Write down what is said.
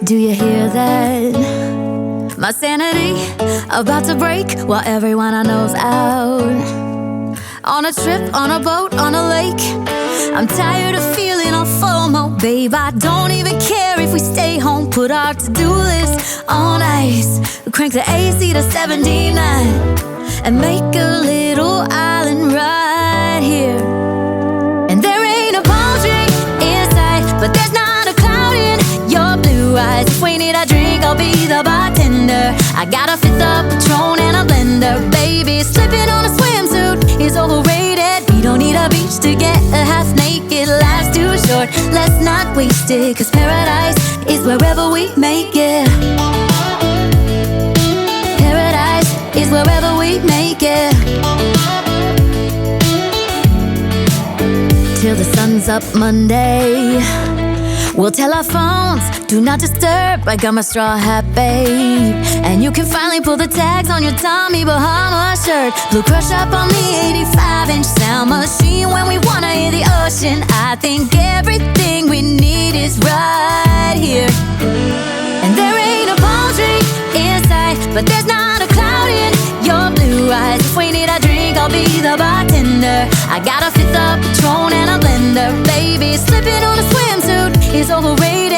Do you hear that? My sanity about to break while everyone I know's out. On a trip, on a boat, on a lake. I'm tired of feeling all FOMO. Babe, I don't even care if we stay home. Put our to-do list on ice. Crank the AC to 79 and make a little island right here. And there ain't a palm tree in sight, but there's not a cloud in your blue eyes. If we need a drink, I'll be the bartender. I got a fifth of Patron and a blender. Baby, slipping on a swimsuit is overrated. We don't need a beach to get a half naked. Life's too short, let's not waste it. Cause paradise is wherever we make it. Paradise is wherever we make it. Till the sun's up Monday, we'll tell our phones, do not disturb. I got my straw hat, babe. And you can finally pull the tags on your Tommy Bahama shirt. Blue crush up on the 85-inch sound machine when we wanna hear the ocean. I think everything we need is right here. And there ain't a palm tree in sight, but there's not a cloud in your blue eyes. If we need a drink, I'll be the bartender. I got a fifth of Patron and a blender. Baby, slipping on a swimsuit is overrated.